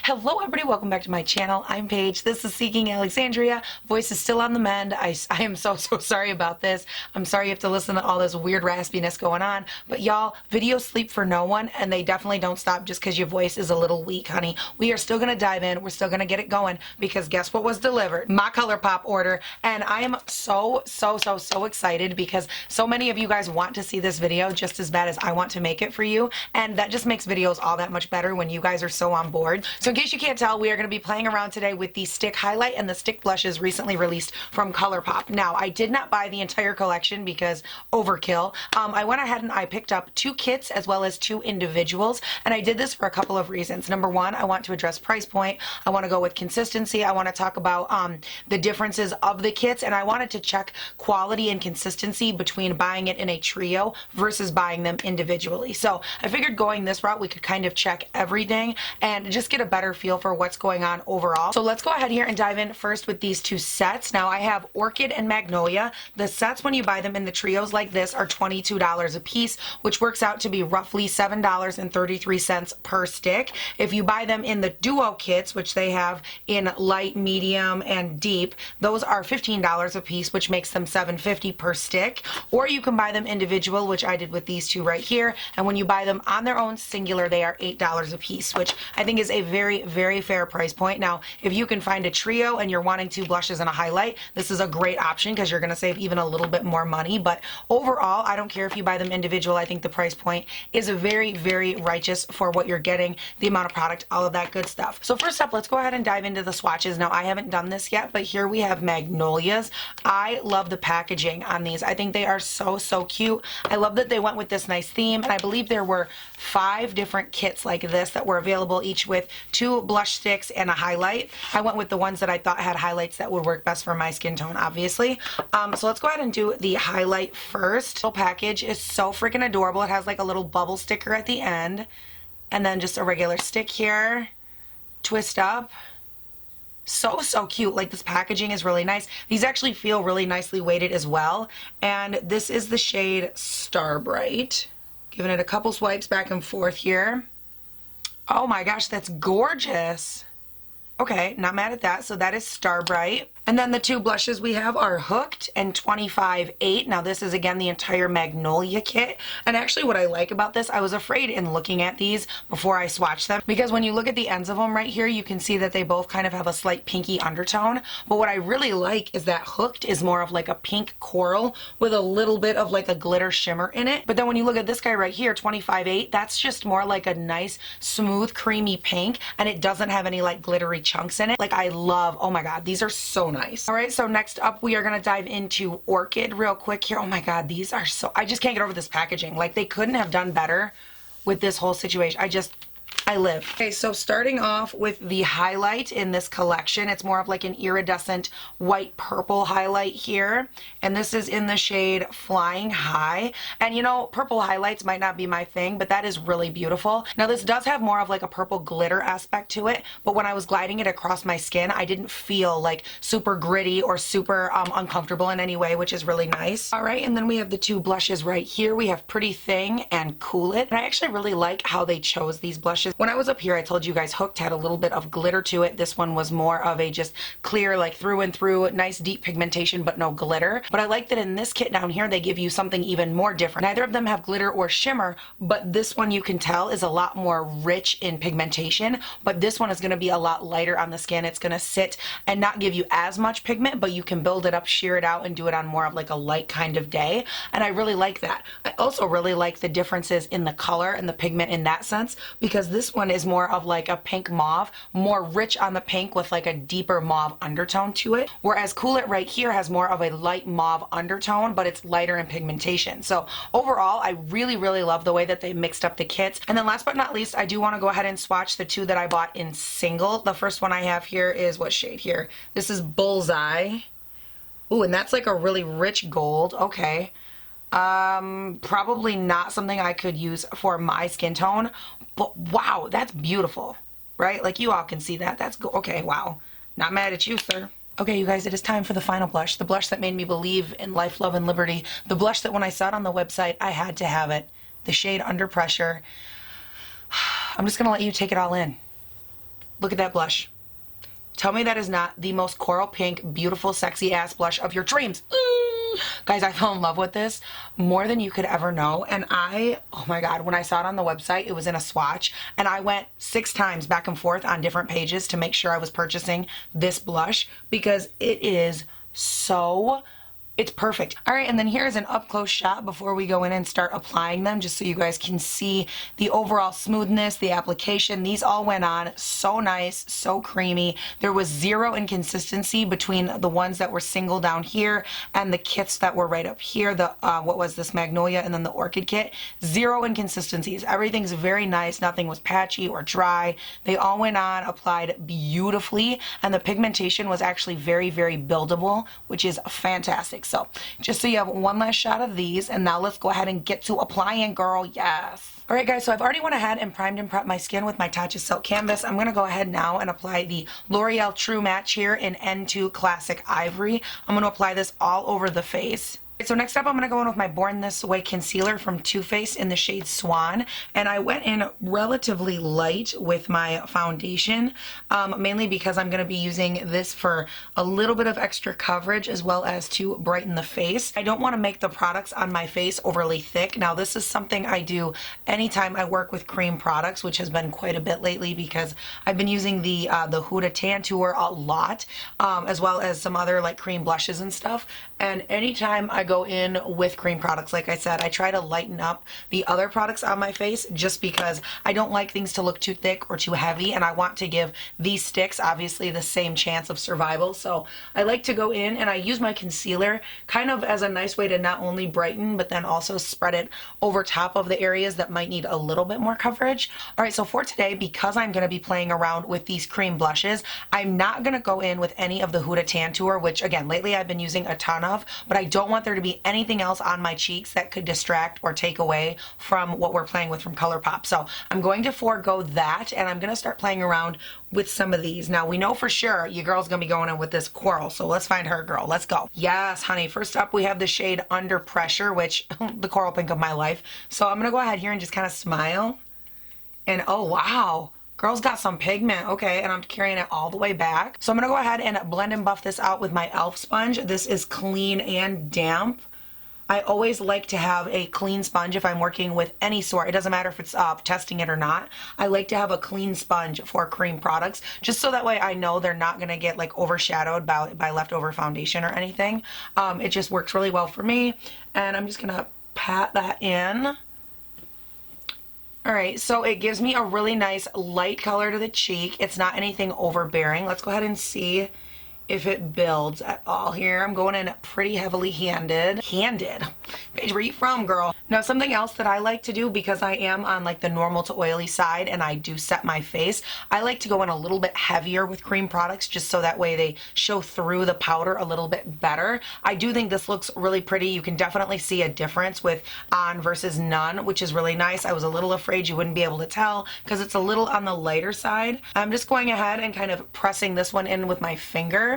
Hello everybody, welcome back to my channel. I'm Paige. This is Seeking Alexandria. Voice is still on the mend. I am so sorry about this. I'm sorry you have to listen to all this weird raspiness going on. But y'all, videos sleep for no one, and they definitely don't stop just because your voice is a little weak, honey. We are still going to dive in. We're still going to get it going because guess what was delivered? My Colourpop order. And I am so excited because so many of you guys want to see this video just as bad as I want to make it for you. And that just makes videos all that much better when you guys are so on board. So in case you can't tell, we are going to be playing around today with the Stick Highlight and the Stick Blushes recently released from Colourpop. Now, I did not buy the entire collection because overkill. I went ahead and I picked up 2 kits as well as 2 individuals, and I did this for a couple of reasons. Number one, I want to address price point. I want to go with consistency. I want to talk about the differences of the kits, and I wanted to check quality and consistency between buying it in a trio versus buying them individually. So I figured going this route, we could kind of check everything and just get a better feel for what's going on overall. So let's go ahead here and dive in first with these 2 sets. Now I have Orchid and Magnolia. The sets, when you buy them in the trios like this, are $22 a piece, which works out to be roughly $7.33 per stick. If you buy them in the duo kits, which they have in light, medium, and deep, those are $15 a piece, which makes them $7.50 per stick. Or you can buy them individual, which I did with these 2 right here, and when you buy them on their own singular, they are $8 a piece, which I think is a very fair price point. Now, if you can find a trio and you're wanting 2 blushes and a highlight, this is a great option because you're going to save even a little bit more money. But overall, I don't care if you buy them individual. I think the price point is very righteous for what you're getting, the amount of product, all of that good stuff. So first up, let's go ahead and dive into the swatches. Now, I haven't done this yet, but here we have Magnolias. I love the packaging on these. I think they are so cute. I love that they went with this nice theme, and I believe there were 5 different kits like this that were available, each with 2 blush sticks and a highlight. I went with the ones that I thought had highlights that would work best for my skin tone, obviously. So let's go ahead and do the highlight first. The package is so freaking adorable. It has like a little bubble sticker at the end, and then just a regular stick here, twist up. So cute. Like, this packaging is really nice. These actually feel really nicely weighted as well, and this is the shade Starbright. Giving it a couple swipes back and forth here. Oh my gosh, that's gorgeous. Okay, not mad at that. So that is Starbright. And then the 2 blushes we have are Hooked and 25-8. Now this is again the entire Magnolia kit. And actually what I like about this, I was afraid in looking at these before I swatched them, because when you look at the ends of them right here, you can see that they both kind of have a slight pinky undertone. But what I really like is that Hooked is more of like a pink coral with a little bit of like a glitter shimmer in it. But then when you look at this guy right here, 25-8, that's just more like a nice, smooth, creamy pink, and it doesn't have any like glittery chunks in it. Like, I love, oh my god, these are so nice. All right, so next up we are going to dive into Orchid real quick here. Oh my god, these are so, I just can't get over this packaging. Like, they couldn't have done better with this whole situation. I live. Okay, so starting off with the highlight in this collection, it's more of like an iridescent white purple highlight here, and this is in the shade Flying High. And you know, purple highlights might not be my thing, but that is really beautiful. Now this does have more of like a purple glitter aspect to it, but when I was gliding it across my skin, I didn't feel like super gritty or super uncomfortable in any way, which is really nice. All right, and then we have the 2 blushes right here. We have Pretty Thing and Cool It, and I actually really like how they chose these blushes. When I was up here, I told you guys Hooked had a little bit of glitter to it. This one was more of a just clear, like through and through, nice deep pigmentation, but no glitter. But I like that in this kit down here, they give you something even more different. Neither of them have glitter or shimmer, but this one you can tell is a lot more rich in pigmentation, but this one is going to be a lot lighter on the skin. It's going to sit and not give you as much pigment, but you can build it up, sheer it out, and do it on more of like a light kind of day. And I really like that. I also really like the differences in the color and the pigment in that sense, because this one is more of like a pink mauve, more rich on the pink with like a deeper mauve undertone to it, whereas Cool It right here has more of a light mauve undertone, but it's lighter in pigmentation. So overall, I really love the way that they mixed up the kits. And then last but not least, I do want to go ahead and swatch the 2 that I bought in single. The first one I have here is, what shade here? This is Bullz Eye. Ooh, and that's like a really rich gold. Okay. Probably not something I could use for my skin tone, but wow, that's beautiful, right? Like, you all can see that. That's okay, wow. Not mad at you, sir. Okay, you guys, it is time for the final blush. The blush that made me believe in life, love, and liberty. The blush that when I saw it on the website, I had to have it. The shade Under Pressure. I'm just going to let you take it all in. Look at that blush. Tell me that is not the most coral pink, beautiful, sexy ass blush of your dreams. Ooh. Guys, I fell in love with this more than you could ever know. And oh my God, when I saw it on the website, it was in a swatch. And I went 6 times back and forth on different pages to make sure I was purchasing this blush because it is so... it's perfect. All right, and then here's an up-close shot before we go in and start applying them, just so you guys can see the overall smoothness, the application. These all went on so nice, so creamy. There was zero inconsistency between the ones that were single down here and the kits that were right up here. The what was this, Magnolia and then the Orchid kit. Zero inconsistencies. Everything's very nice. Nothing was patchy or dry. They all went on, applied beautifully, and the pigmentation was actually very, very buildable, which is fantastic. So just so you have one last shot of these, and now let's go ahead and get to applying, girl. Yes. All right, guys, so I've already went ahead and primed and prepped my skin with my Tatcha Silk Canvas. I'm going to go ahead now and apply the L'Oreal True Match here in N2 Classic Ivory. I'm going to apply this all over the face. So next up, I'm going to go in with my Born This Way concealer from Too Faced in the shade Swan. And I went in relatively light with my foundation, mainly because I'm going to be using this for a little bit of extra coverage as well as to brighten the face. I don't want to make the products on my face overly thick. Now, this is something I do anytime I work with cream products, which has been quite a bit lately because I've been using the Huda Tantour a lot, as well as some other like cream blushes and stuff. And anytime I go in with cream products, like I said, I try to lighten up the other products on my face just because I don't like things to look too thick or too heavy, and I want to give these sticks obviously the same chance of survival. So I like to go in and I use my concealer kind of as a nice way to not only brighten but then also spread it over top of the areas that might need a little bit more coverage. All right, so for today, because I'm going to be playing around with these cream blushes, I'm not going to go in with any of the Huda Tantour, which again lately I've been using a ton of, but I don't want there to be anything else on my cheeks that could distract or take away from what we're playing with from Colourpop. So I'm going to forego that, and I'm going to start playing around with some of these. Now, we know for sure your girl's going to be going in with this coral, so let's find her girl. Let's go. Yes, honey. First up, we have the shade Under Pressure, which the coral pink of my life. So I'm going to go ahead here and just kind of smile. And oh, wow. Girl's got some pigment. Okay, and I'm carrying it all the way back. So I'm going to go ahead and blend and buff this out with my e.l.f. sponge. This is clean and damp. I always like to have a clean sponge if I'm working with any sort. It doesn't matter if it's testing it or not. I like to have a clean sponge for cream products, just so that way I know they're not going to get like overshadowed by leftover foundation or anything. It just works really well for me. And I'm just going to pat that in. All right, so it gives me a really nice light color to the cheek. It's not anything overbearing. Let's go ahead and see if it builds at all here. I'm going in pretty heavily handed. Paige, where you from, girl? Now, something else that I like to do, because I am on like the normal to oily side and I do set my face, I like to go in a little bit heavier with cream products just so that way they show through the powder a little bit better. I do think this looks really pretty. You can definitely see a difference with on versus none, which is really nice. I was a little afraid you wouldn't be able to tell because it's a little on the lighter side. I'm just going ahead and kind of pressing this one in with my finger.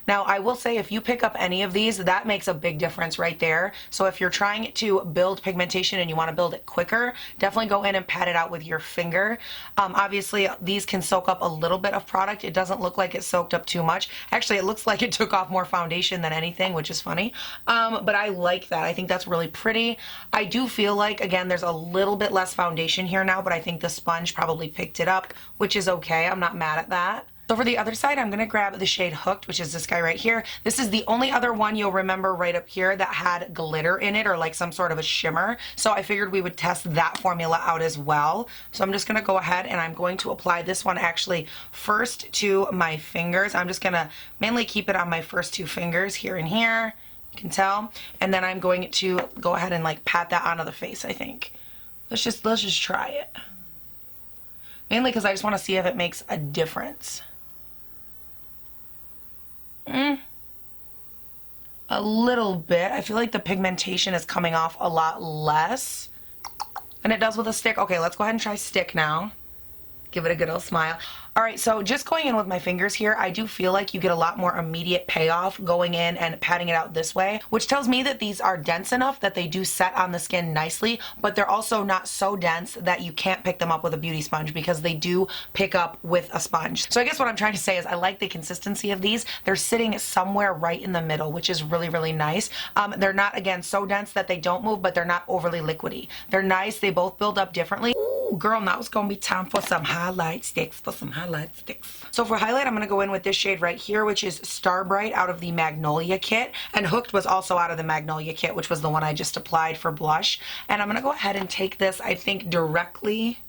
Now, I will say if you pick up any of these, that makes a big difference right there. So if you're trying to build pigmentation and you want to build it quicker, definitely go in and pat it out with your finger. Obviously, these can soak up a little bit of product. It doesn't look like it soaked up too much. Actually, it looks like it took off more foundation than anything, which is funny. But I like that. I think that's really pretty. I do feel like, again, there's a little bit less foundation here now, but I think the sponge probably picked it up, which is okay. I'm not mad at that. So for the other side, I'm going to grab the shade Hooked, which is this guy right here. This is the only other one you'll remember right up here that had glitter in it or like some sort of a shimmer. So I figured we would test that formula out as well. So I'm just going to go ahead and I'm going to apply this one actually first to my fingers. I'm just going to mainly keep it on my first 2 fingers here and here. You can tell. And then I'm going to go ahead and like pat that onto the face, I think. Let's just try it. Mainly because I just want to see if it makes a difference. A little bit. I feel like the pigmentation is coming off a lot less than it does with a stick. Okay, let's go ahead and try stick now. Give it a good old smile. All right, so just going in with my fingers here, I do feel like you get a lot more immediate payoff going in and patting it out this way, which tells me that these are dense enough that they do set on the skin nicely, but they're also not so dense that you can't pick them up with a beauty sponge, because they do pick up with a sponge. So I guess what I'm trying to say is I like the consistency of these. They're sitting somewhere right in the middle, which is really, really nice. They're not, again, so dense that they don't move, but they're not overly liquidy. They're nice. They both build up differently. Ooh, girl, now it's gonna be time for some highlight sticks, So for highlight, I'm gonna go in with this shade right here, which is Star Bright out of the Magnolia kit, and Hooked was also out of the Magnolia kit, which was the one I just applied for blush. And I'm gonna go ahead and take this, I think, directly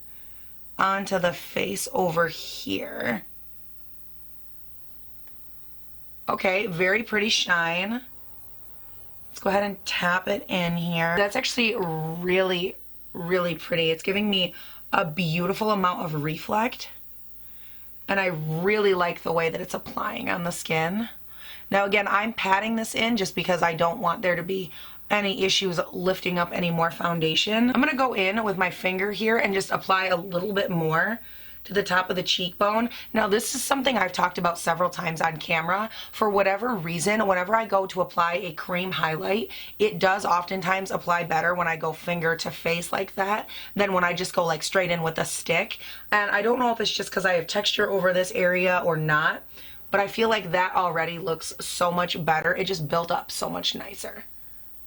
onto the face over here. Okay, very pretty shine. Let's go ahead and tap it in here. That's actually really, really pretty. It's giving me a beautiful amount of reflect, and I really like the way that it's applying on the skin. Now again, I'm patting this in just because I don't want there to be any issues lifting up any more foundation. I'm gonna go in with my finger here and just apply a little bit more to the top of the cheekbone. Now this is something I've talked about several times on camera. For whatever reason, whenever I go to apply a cream highlight, it does oftentimes apply better when I go finger to face like that than when I just go like straight in with a stick. And I don't know if it's just because I have texture over this area or not, but I feel like that already looks so much better. It just built up so much nicer.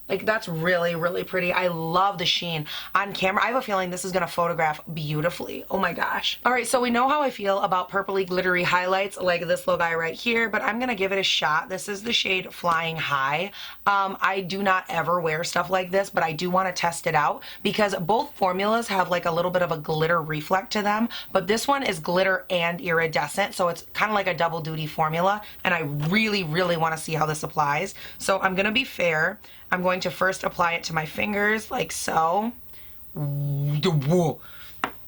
Like, that's really, really pretty. I love the sheen on camera. I have a feeling this is going to photograph beautifully. Oh my gosh. All right, so we know how I feel about purpley glittery highlights like this little guy right here, but I'm going to give it a shot. This is the shade Flying High. I do not ever wear stuff like this, but I do want to test it out because both formulas have like a little bit of a glitter reflect to them, but this one is glitter and iridescent, so it's kind of like a double duty formula, and I really, really want to see how this applies. So I'm going to be fair. I'm going to first apply it to my fingers, like so.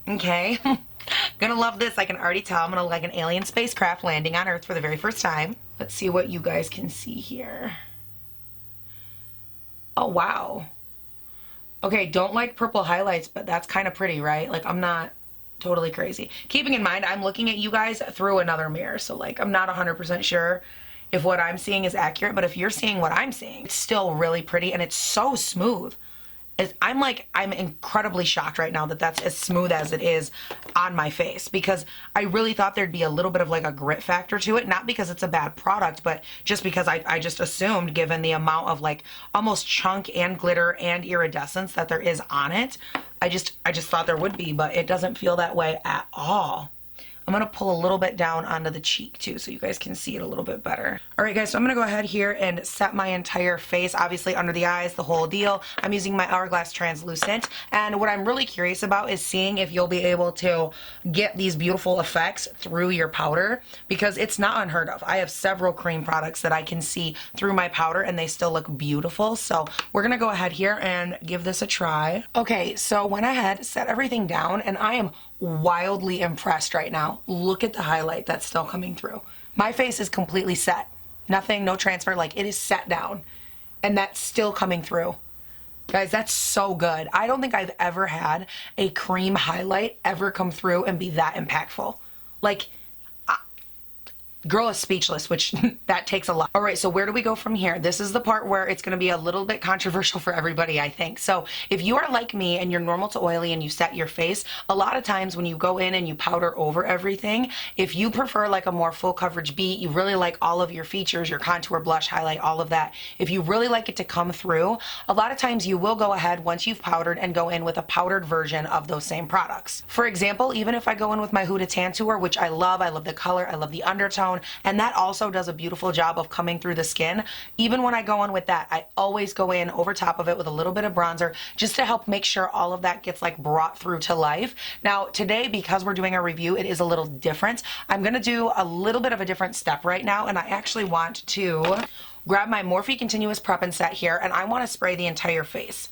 Okay. Gonna love this. I can already tell I'm gonna look like an alien spacecraft landing on Earth for the very first time. Let's see what you guys can see here. Oh, wow. Okay, don't like purple highlights, but that's kind of pretty, right? Like, I'm not totally crazy. Keeping in mind, I'm looking at you guys through another mirror, so like, I'm not 100% sure if what I'm seeing is accurate, but if you're seeing what I'm seeing, it's still really pretty and it's so smooth. I'm incredibly shocked right now that that's as smooth as it is on my face, because I really thought there'd be a little bit of like a grit factor to it, not because it's a bad product, but just because I just assumed, given the amount of like almost chunk and glitter and iridescence that there is on it, I just thought there would be, but it doesn't feel that way at all. I'm going to pull a little bit down onto the cheek too so you guys can see it a little bit better. Alright guys, so I'm going to go ahead here and set my entire face, obviously under the eyes, the whole deal. I'm using my Hourglass Translucent, and what I'm really curious about is seeing if you'll be able to get these beautiful effects through your powder, because it's not unheard of. I have several cream products that I can see through my powder and they still look beautiful, so we're going to go ahead here and give this a try. Okay, so went ahead, set everything down, and I am wildly impressed right now. Look at the highlight that's still coming through. My face is completely set. Nothing, no transfer, like it is set down. And that's still coming through. Guys, that's so good. I don't think I've ever had a cream highlight ever come through and be that impactful. Like, girl is speechless, which that takes a lot. All right, so where do we go from here? This is the part where it's going to be a little bit controversial for everybody, I think. So if you are like me and you're normal to oily and you set your face, a lot of times when you go in and you powder over everything, if you prefer like a more full coverage beat, you really like all of your features, your contour, blush, highlight, all of that, if you really like it to come through, a lot of times you will go ahead once you've powdered and go in with a powdered version of those same products. For example, even if I go in with my Huda Tantour, which I love the color, I love the undertone, and that also does a beautiful job of coming through the skin. Even when I go in with that, I always go in over top of it with a little bit of bronzer just to help make sure all of that gets like brought through to life. Now today, because we're doing a review, it is a little different. I'm gonna do a little bit of a different step right now, and I actually want to grab my Morphe Continuous Prep and Set here, and I want to spray the entire face.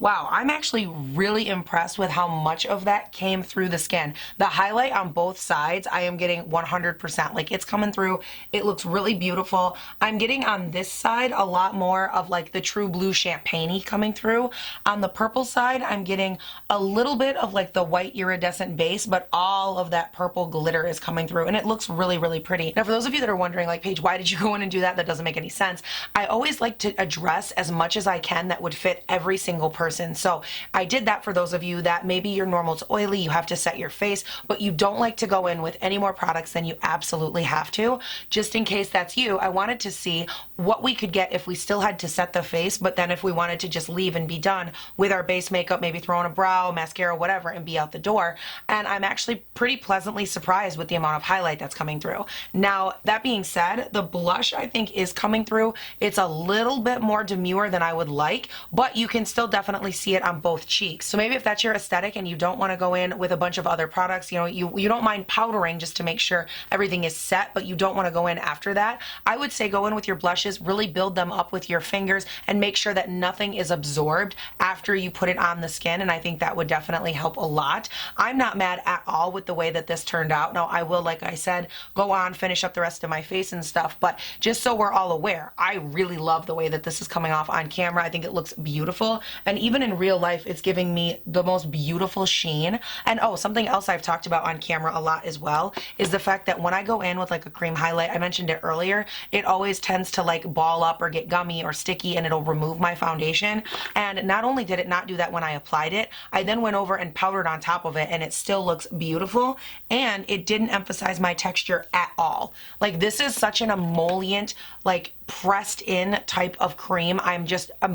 Wow, I'm actually really impressed with how much of that came through the skin. The highlight on both sides, I am getting 100%. Like, it's coming through. It looks really beautiful. I'm getting on this side a lot more of like the true blue champagne-y coming through. On the purple side, I'm getting a little bit of like the white iridescent base, but all of that purple glitter is coming through, and it looks really, really pretty. Now, for those of you that are wondering, like, Paige, why did you go in and do that? That doesn't make any sense. I always like to address as much as I can that would fit every single person. So I did that for those of you that maybe you're normal to oily, you have to set your face, but you don't like to go in with any more products than you absolutely have to. Just in case that's you, I wanted to see what we could get if we still had to set the face, but then if we wanted to just leave and be done with our base makeup, maybe throw on a brow, mascara, whatever, and be out the door. And I'm actually pretty pleasantly surprised with the amount of highlight that's coming through. Now, that being said, the blush I think is coming through. It's a little bit more demure than I would like, but you can still definitely see it on both cheeks. So maybe if that's your aesthetic and you don't want to go in with a bunch of other products, you know, you don't mind powdering just to make sure everything is set, but you don't want to go in after that, I would say go in with your blushes, really build them up with your fingers and make sure that nothing is absorbed after you put it on the skin, and I think that would definitely help a lot. I'm not mad at all with the way that this turned out. Now, I will, like I said, go on, finish up the rest of my face and stuff, but just so we're all aware, I really love the way that this is coming off on camera. I think it looks beautiful, and even in real life, it's giving me the most beautiful sheen. And oh, something else I've talked about on camera a lot as well is the fact that when I go in with like a cream highlight, I mentioned it earlier, it always tends to like ball up or get gummy or sticky, and it'll remove my foundation. And not only did it not do that when I applied it, I then went over and powdered on top of it, and it still looks beautiful, and it didn't emphasize my texture at all. Like, this is such an emollient, like pressed in type of cream. I'm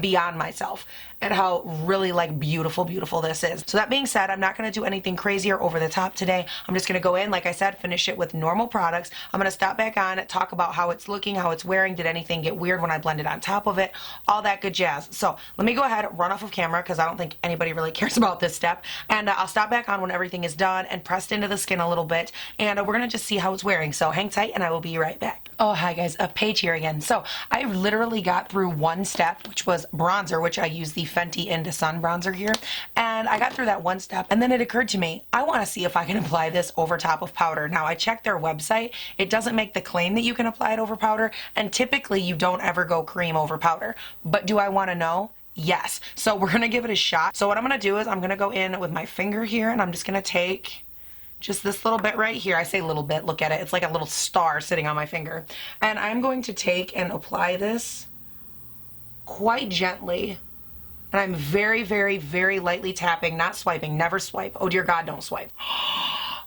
beyond myself at how really like beautiful this is. So that being said, I'm not going to do anything crazy or over the top today. I'm just going to go in, like I said, finish it with normal products. I'm going to stop back on, talk about how it's looking, how it's wearing, did anything get weird when I blended on top of it, all that good jazz. So let me go ahead, run off of camera because I don't think anybody really cares about this step, and I'll stop back on when everything is done and pressed into the skin a little bit, and we're going to just see how it's wearing. So hang tight and I will be right back. Oh, hi guys, Paige here again. So I literally got through one step, which was bronzer, which I use the Fenty Inda Sun bronzer here, and I got through that one step, and then it occurred to me, I want to see if I can apply this over top of powder. Now, I checked their website. It doesn't make the claim that you can apply it over powder, and typically you don't ever go cream over powder. But do I want to know? Yes. So we're going to give it a shot. So what I'm going to do is I'm going to go in with my finger here, and I'm just going to take just this little bit right here. I say little bit, look at it. It's like a little star sitting on my finger. And I'm going to take and apply this quite gently. And I'm very, very, very lightly tapping, not swiping, never swipe. Oh dear God, don't swipe.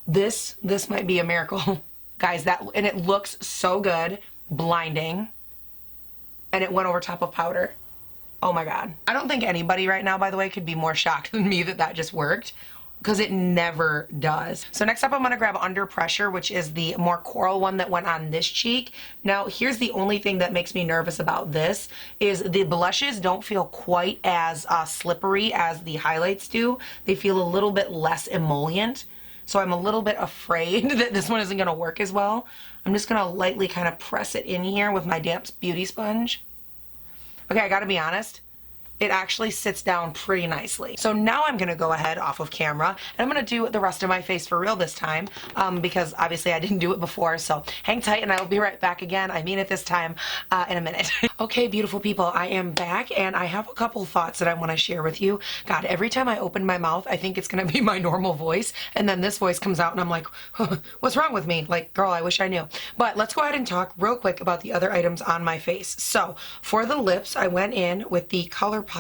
This might be a miracle. Guys, and it looks so good, blinding. And it went over top of powder. Oh my God. I don't think anybody right now, by the way, could be more shocked than me that that just worked, because it never does. So next up, I'm gonna grab Under Pressure, which is the more coral one that went on this cheek. Now, here's the only thing that makes me nervous about this is the blushes don't feel quite as slippery as the highlights do. They feel a little bit less emollient. So I'm a little bit afraid that this one isn't gonna work as well. I'm just gonna lightly kind of press it in here with my damp beauty sponge. Okay, I gotta be honest, it actually sits down pretty nicely. So now I'm gonna go ahead off of camera, and I'm gonna do the rest of my face for real this time, because obviously I didn't do it before. So hang tight and I will be right back again. I mean it this time, in a minute. Okay, beautiful people, I am back, and I have a couple thoughts that I wanna share with you. God, every time I open my mouth, I think it's gonna be my normal voice, and then this voice comes out and I'm like, huh, what's wrong with me? Like, girl, I wish I knew. But let's go ahead and talk real quick about the other items on my face. So for the lips, I went in with the Colourpop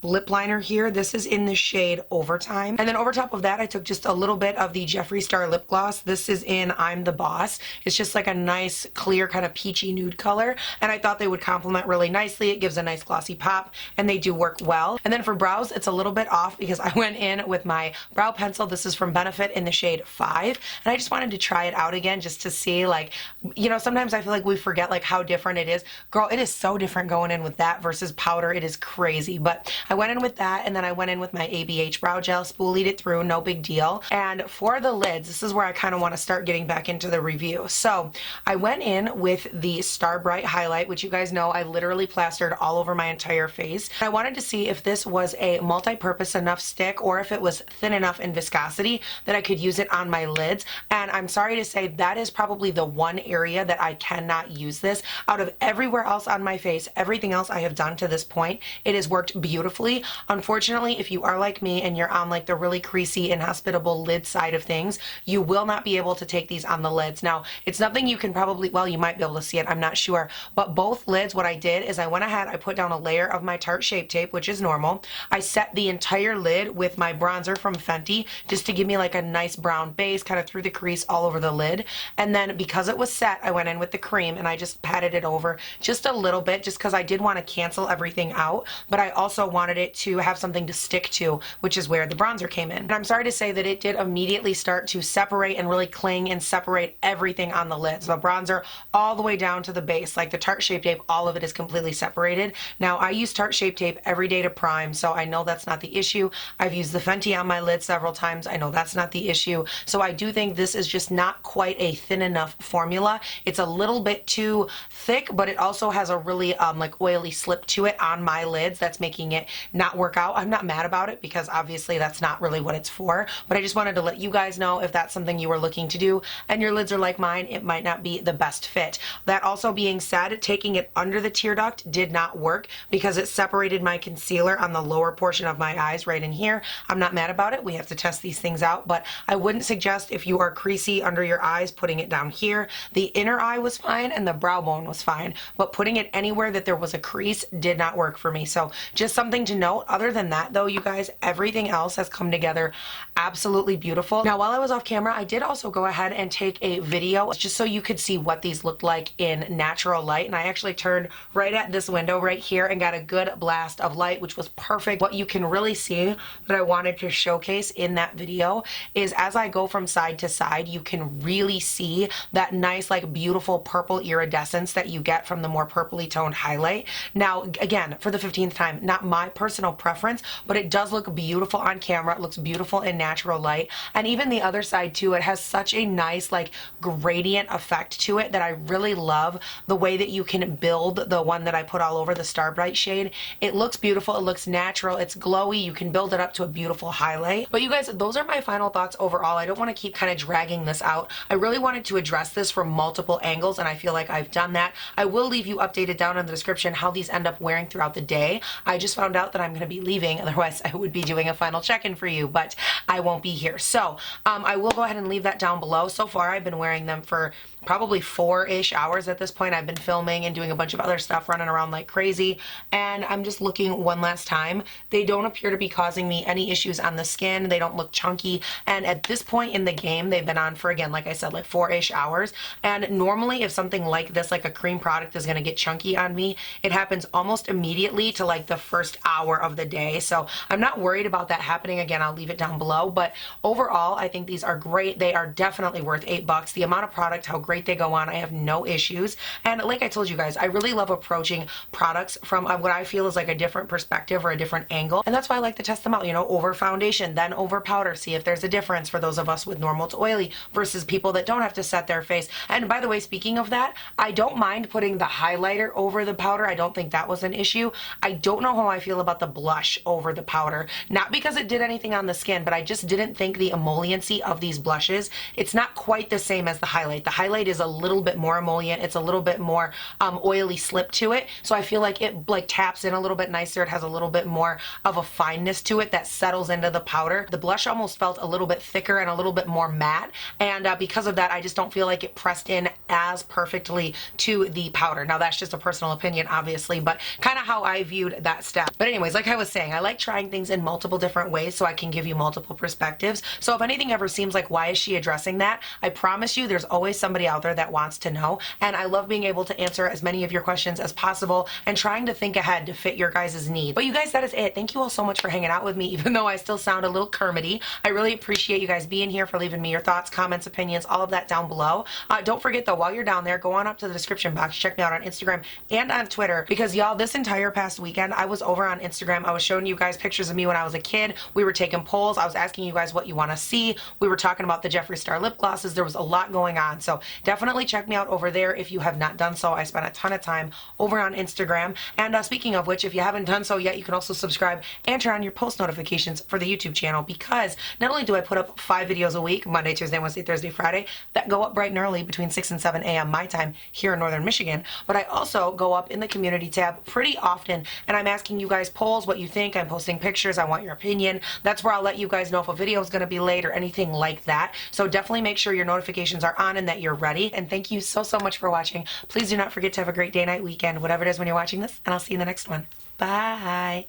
lip liner here. This is in the shade Overtime. And then over top of that, I took just a little bit of the Jeffree Star lip gloss. This is in I'm the Boss. It's just like a nice, clear, kind of peachy nude color. And I thought they would complement really nicely. It gives a nice glossy pop, and they do work well. And then for brows, it's a little bit off because I went in with my brow pencil. This is from Benefit in the shade 5. And I just wanted to try it out again just to see, like, you know, sometimes I feel like we forget like how different it is. Girl, it is so different going in with that versus powder. It is crazy. crazy. But I went in with that, and then I went in with my ABH brow gel, spoolied it through, no big deal. And for the lids, this is where I kind of want to start getting back into the review. So I went in with the Star Bright highlight, which you guys know I literally plastered all over my entire face. I wanted to see if this was a multi-purpose enough stick or if it was thin enough in viscosity that I could use it on my lids. And I'm sorry to say that is probably the one area that I cannot use this. Out of everywhere else on my face, everything else I have done to this point, it has worked beautifully. Unfortunately, if you are like me and you're on like the really creasy, inhospitable lid side of things, you will not be able to take these on the lids. Now, it's nothing you can probably, well, you might be able to see it, I'm not sure, but both lids, what I did is I went ahead, I put down a layer of my Tarte Shape Tape, which is normal. I set the entire lid with my bronzer from Fenty just to give me like a nice brown base, kind of through the crease all over the lid. And then because it was set, I went in with the cream and I just patted it over just a little bit, just because I did want to cancel everything out, but I also wanted it to have something to stick to, which is where the bronzer came in. And I'm sorry to say that it did immediately start to separate and really cling and separate everything on the lids. The bronzer all the way down to the base, like the Tarte Shape Tape, all of it is completely separated. Now, I use Tarte Shape Tape every day to prime, so I know that's not the issue. I've used the Fenty on my lid several times. I know that's not the issue. So I do think this is just not quite a thin enough formula. It's a little bit too thick, but it also has a really like oily slip to it on my lids that's making it not work out. I'm not mad about it because obviously that's not really what it's for, but I just wanted to let you guys know if that's something you were looking to do and your lids are like mine, it might not be the best fit. That also being said, taking it under the tear duct did not work because it separated my concealer on the lower portion of my eyes right in here. I'm not mad about it. We have to test these things out, but I wouldn't suggest if you are creasy under your eyes putting it down here. The inner eye was fine and the brow bone was fine, but putting it anywhere that there was a crease did not work for me. So just something to note. Other than that though, you guys, everything else has come together absolutely beautiful. Now, while I was off camera, I did also go ahead and take a video just so you could see what these looked like in natural light. And I actually turned right at this window right here and got a good blast of light, which was perfect. What you can really see that I wanted to showcase in that video is as I go from side to side, you can really see that nice, like beautiful purple iridescence that you get from the more purpley toned highlight. Now, again, for the 15th time, not my personal preference, but it does look beautiful on camera. It looks beautiful in natural light. And even the other side too, it has such a nice like gradient effect to it that I really love the way that you can build the one that I put all over, the Star Bright shade. It looks beautiful. It looks natural. It's glowy. You can build it up to a beautiful highlight. But you guys, those are my final thoughts overall. I don't want to keep kind of dragging this out. I really wanted to address this from multiple angles and I feel like I've done that. I will leave you updated down in the description how these end up wearing throughout the day. I just found out that I'm going to be leaving. Otherwise, I would be doing a final check-in for you, but I won't be here. So I will go ahead and leave that down below. So far, I've been wearing them for probably 4-ish hours at this point. I've been filming and doing a bunch of other stuff, running around like crazy, and I'm just looking one last time. They don't appear to be causing me any issues on the skin. They don't look chunky, and at this point in the game, they've been on for, again, like I said, like 4-ish hours, and normally if something like this, like a cream product, is going to get chunky on me, it happens almost immediately to like the first hour of the day, so I'm not worried about that happening. Again, I'll leave it down below, but overall, I think these are great. They are definitely worth $8. The amount of product, how great they go on, I have no issues. And like I told you guys, I really love approaching products from what I feel is like a different perspective or a different angle, and that's why I like to test them out, you know, over foundation, then over powder, see if there's a difference for those of us with normal to oily versus people that don't have to set their face. And by the way, speaking of that, I don't mind putting the highlighter over the powder. I don't think that was an issue. I don't know how I feel about the blush over the powder, not because it did anything on the skin, but I just didn't think the emolliency of these blushes, it's not quite the same as the highlight. The highlight is a little bit more emollient. It's a little bit more oily slip to it. So I feel like it like taps in a little bit nicer. It has a little bit more of a fineness to it that settles into the powder. The blush almost felt a little bit thicker and a little bit more matte. And because of that, I just don't feel like it pressed in as perfectly to the powder. Now that's just a personal opinion, obviously, but kind of how I viewed that step. But anyways, like I was saying, I like trying things in multiple different ways so I can give you multiple perspectives. So if anything ever seems like, why is she addressing that? I promise you there's always somebody out there that wants to know, and I love being able to answer as many of your questions as possible and trying to think ahead to fit your guys' need. But you guys, that is it. Thank you all so much for hanging out with me, even though I still sound a little Kermity. I really appreciate you guys being here, for leaving me your thoughts, comments, opinions, all of that down below. Don't forget though, while you're down there, go on up to the description box, check me out on Instagram and on Twitter, because y'all, this entire past weekend weekend, I was over on Instagram. I was showing you guys pictures of me when I was a kid. We were taking polls. I was asking you guys what you want to see. We were talking about the Jeffree Star lip glosses. There was a lot going on. So definitely check me out over there if you have not done so. I spent a ton of time over on Instagram. And speaking of which, if you haven't done so yet, you can also subscribe and turn on your post notifications for the YouTube channel, because not only do I put up 5 videos a week, Monday, Tuesday, Wednesday, Thursday, Friday, that go up bright and early between 6 and 7 a.m. my time here in Northern Michigan, but I also go up in the community tab pretty often, and I'm asking you guys polls, what you think. I'm posting pictures. I want your opinion. That's where I'll let you guys know if a video is going to be late or anything like that. So definitely make sure your notifications are on and that you're ready. And thank you so much for watching. Please do not forget to have a great day, night, weekend, whatever it is when you're watching this, and I'll see you in the next one. Bye.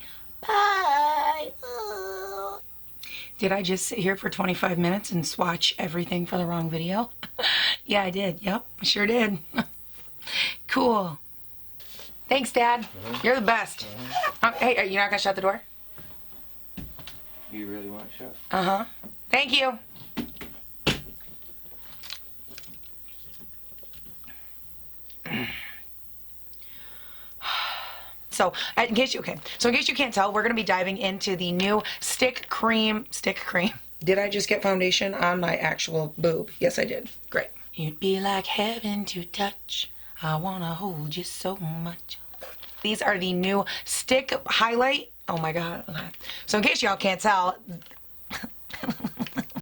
Bye. Did I just sit here for 25 minutes and swatch everything for the wrong video? Yeah, I did. Yep, I sure did. Cool. Thanks, Dad. You're the best. Hey, are you not going to shut the door? You really want it shut? Uh-huh. Thank you. So, in case you can't tell, we're going to be diving into the new Stick Cream. Did I just get foundation on my actual boob? Yes, I did. Great. You'd be like heaven to touch. I want to hold you so much. These are the new Stick Highlight. Oh my God. So in case y'all can't tell,